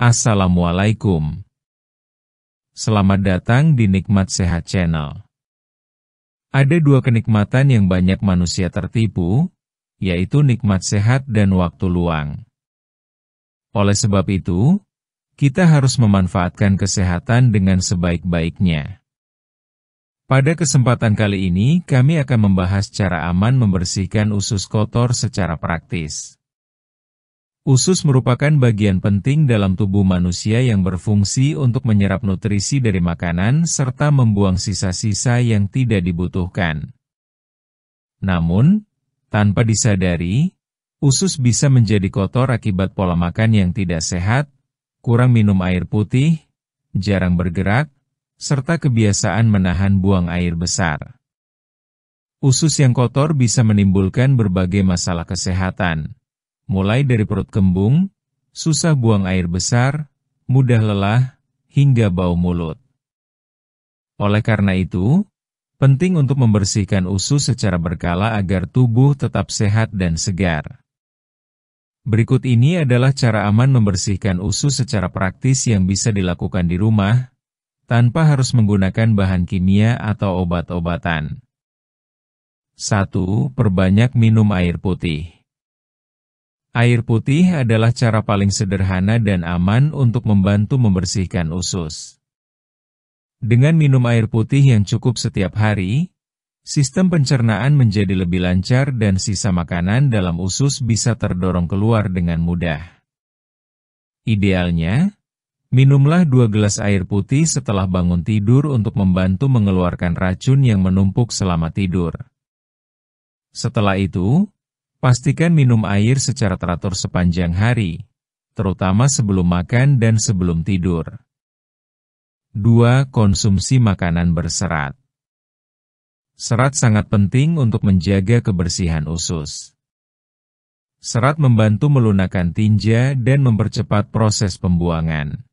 Assalamualaikum. Selamat datang di Nikmat Sehat Channel. Ada dua kenikmatan yang banyak manusia tertipu, yaitu nikmat sehat dan waktu luang. Oleh sebab itu, kita harus memanfaatkan kesehatan dengan sebaik-baiknya. Pada kesempatan kali ini, kami akan membahas cara aman membersihkan usus kotor secara praktis. Usus merupakan bagian penting dalam tubuh manusia yang berfungsi untuk menyerap nutrisi dari makanan serta membuang sisa-sisa yang tidak dibutuhkan. Namun, tanpa disadari, usus bisa menjadi kotor akibat pola makan yang tidak sehat, kurang minum air putih, jarang bergerak, serta kebiasaan menahan buang air besar. Usus yang kotor bisa menimbulkan berbagai masalah kesehatan, mulai dari perut kembung, susah buang air besar, mudah lelah, hingga bau mulut. Oleh karena itu, penting untuk membersihkan usus secara berkala agar tubuh tetap sehat dan segar. Berikut ini adalah cara aman membersihkan usus secara praktis yang bisa dilakukan di rumah, tanpa harus menggunakan bahan kimia atau obat-obatan. 1. Perbanyak minum air putih. Air putih adalah cara paling sederhana dan aman untuk membantu membersihkan usus. Dengan minum air putih yang cukup setiap hari, sistem pencernaan menjadi lebih lancar dan sisa makanan dalam usus bisa terdorong keluar dengan mudah. Idealnya, minumlah 2 gelas air putih setelah bangun tidur untuk membantu mengeluarkan racun yang menumpuk selama tidur. Setelah itu, pastikan minum air secara teratur sepanjang hari, terutama sebelum makan dan sebelum tidur. 2. Konsumsi makanan berserat. Serat sangat penting untuk menjaga kebersihan usus. Serat membantu melunakkan tinja dan mempercepat proses pembuangan.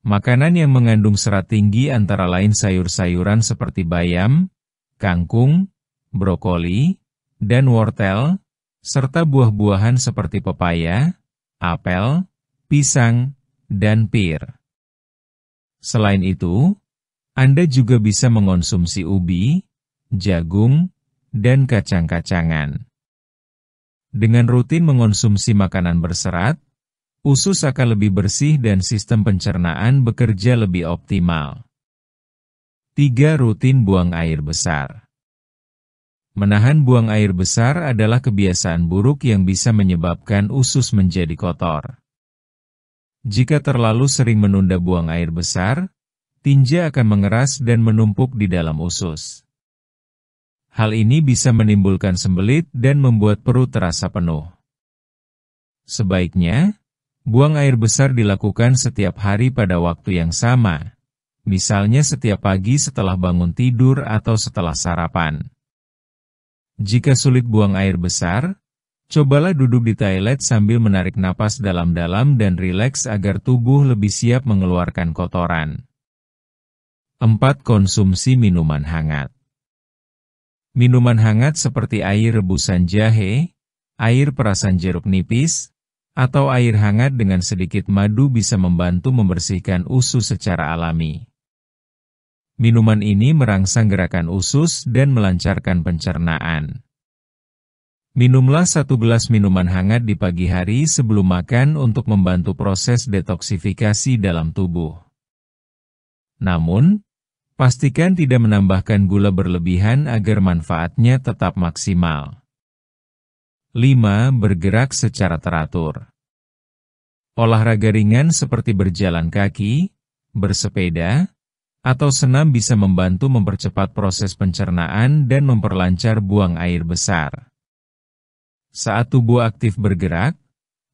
Makanan yang mengandung serat tinggi antara lain sayur-sayuran seperti bayam, kangkung, brokoli, dan wortel, serta buah-buahan seperti pepaya, apel, pisang, dan pir. Selain itu, Anda juga bisa mengonsumsi ubi, jagung, dan kacang-kacangan. Dengan rutin mengonsumsi makanan berserat, usus akan lebih bersih dan sistem pencernaan bekerja lebih optimal. 3. Rutin buang air besar. Menahan buang air besar adalah kebiasaan buruk yang bisa menyebabkan usus menjadi kotor. Jika terlalu sering menunda buang air besar, tinja akan mengeras dan menumpuk di dalam usus. Hal ini bisa menimbulkan sembelit dan membuat perut terasa penuh. Sebaiknya, buang air besar dilakukan setiap hari pada waktu yang sama, misalnya setiap pagi setelah bangun tidur atau setelah sarapan. Jika sulit buang air besar, cobalah duduk di toilet sambil menarik napas dalam-dalam dan rileks agar tubuh lebih siap mengeluarkan kotoran. 4. Konsumsi minuman hangat. Minuman hangat seperti air rebusan jahe, air perasan jeruk nipis, atau air hangat dengan sedikit madu bisa membantu membersihkan usus secara alami. Minuman ini merangsang gerakan usus dan melancarkan pencernaan. Minumlah 1 gelas minuman hangat di pagi hari sebelum makan untuk membantu proses detoksifikasi dalam tubuh. Namun, pastikan tidak menambahkan gula berlebihan agar manfaatnya tetap maksimal. 5. Bergerak secara teratur. Olahraga ringan seperti berjalan kaki, bersepeda, atau senam bisa membantu mempercepat proses pencernaan dan memperlancar buang air besar. Saat tubuh aktif bergerak,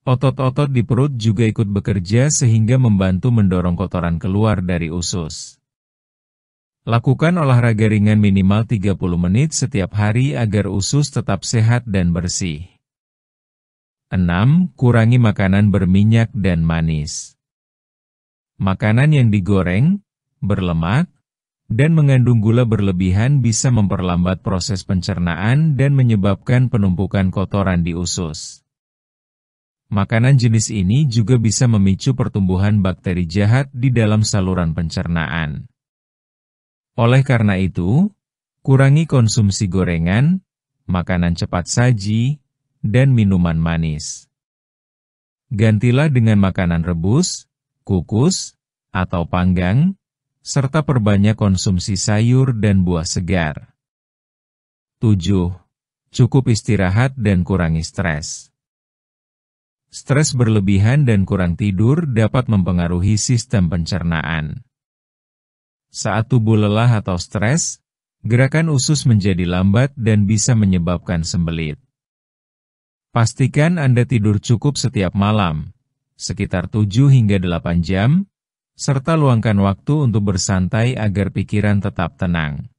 otot-otot di perut juga ikut bekerja sehingga membantu mendorong kotoran keluar dari usus. Lakukan olahraga ringan minimal 30 menit setiap hari agar usus tetap sehat dan bersih. 6. Kurangi makanan berminyak dan manis. Makanan yang digoreng, berlemak, dan mengandung gula berlebihan bisa memperlambat proses pencernaan dan menyebabkan penumpukan kotoran di usus. Makanan jenis ini juga bisa memicu pertumbuhan bakteri jahat di dalam saluran pencernaan. Oleh karena itu, kurangi konsumsi gorengan, makanan cepat saji, dan minuman manis. Gantilah dengan makanan rebus, kukus, atau panggang, serta perbanyak konsumsi sayur dan buah segar. 7. Cukup istirahat dan kurangi stres. Stres berlebihan dan kurang tidur dapat mempengaruhi sistem pencernaan. Saat tubuh lelah atau stres, gerakan usus menjadi lambat dan bisa menyebabkan sembelit. Pastikan Anda tidur cukup setiap malam, sekitar 7 hingga 8 jam, serta luangkan waktu untuk bersantai agar pikiran tetap tenang.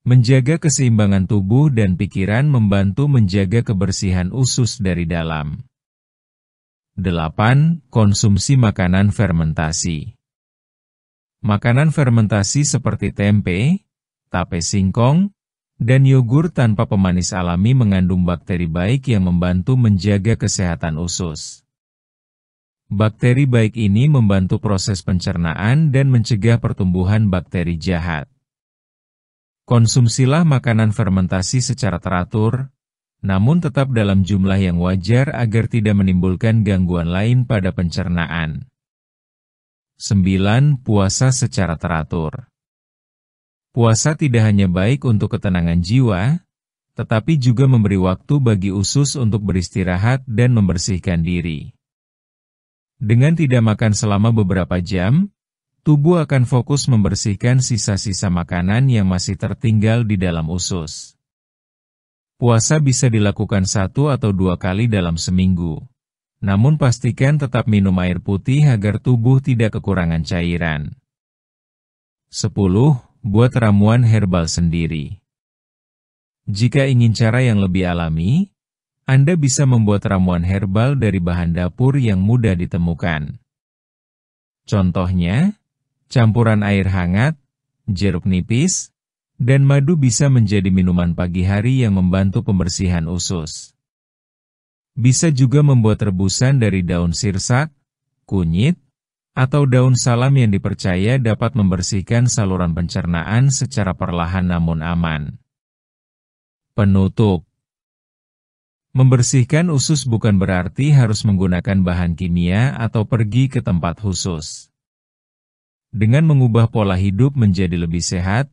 Menjaga keseimbangan tubuh dan pikiran membantu menjaga kebersihan usus dari dalam. 8. Konsumsi makanan fermentasi. Makanan fermentasi seperti tempe, tape singkong, dan yogur tanpa pemanis alami mengandung bakteri baik yang membantu menjaga kesehatan usus. Bakteri baik ini membantu proses pencernaan dan mencegah pertumbuhan bakteri jahat. Konsumsilah makanan fermentasi secara teratur, namun tetap dalam jumlah yang wajar agar tidak menimbulkan gangguan lain pada pencernaan. 9. Puasa secara teratur. Puasa tidak hanya baik untuk ketenangan jiwa, tetapi juga memberi waktu bagi usus untuk beristirahat dan membersihkan diri. Dengan tidak makan selama beberapa jam, tubuh akan fokus membersihkan sisa-sisa makanan yang masih tertinggal di dalam usus. Puasa bisa dilakukan 1 atau 2 kali dalam seminggu. Namun pastikan tetap minum air putih agar tubuh tidak kekurangan cairan. 10. Buat ramuan herbal sendiri. Jika ingin cara yang lebih alami, Anda bisa membuat ramuan herbal dari bahan dapur yang mudah ditemukan. Contohnya, campuran air hangat, jeruk nipis, dan madu bisa menjadi minuman pagi hari yang membantu pembersihan usus. Bisa juga membuat rebusan dari daun sirsak, kunyit, atau daun salam yang dipercaya dapat membersihkan saluran pencernaan secara perlahan namun aman. Penutup. Membersihkan usus bukan berarti harus menggunakan bahan kimia atau pergi ke tempat khusus. Dengan mengubah pola hidup menjadi lebih sehat,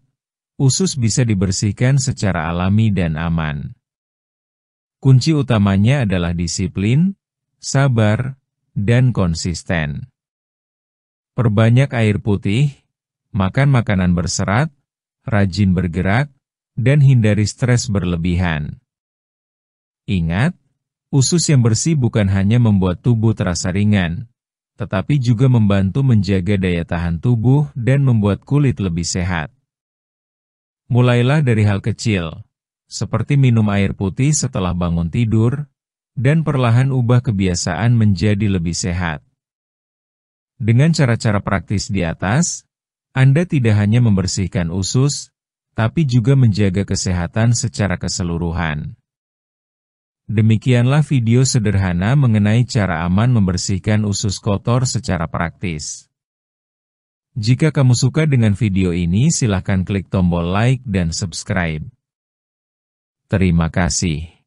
usus bisa dibersihkan secara alami dan aman. Kunci utamanya adalah disiplin, sabar, dan konsisten. Perbanyak air putih, makan makanan berserat, rajin bergerak, dan hindari stres berlebihan. Ingat, usus yang bersih bukan hanya membuat tubuh terasa ringan, tetapi juga membantu menjaga daya tahan tubuh dan membuat kulit lebih sehat. Mulailah dari hal kecil, seperti minum air putih setelah bangun tidur, dan perlahan ubah kebiasaan menjadi lebih sehat. Dengan cara-cara praktis di atas, Anda tidak hanya membersihkan usus, tapi juga menjaga kesehatan secara keseluruhan. Demikianlah video sederhana mengenai cara aman membersihkan usus kotor secara praktis. Jika kamu suka dengan video ini, silakan klik tombol like dan subscribe. Terima kasih.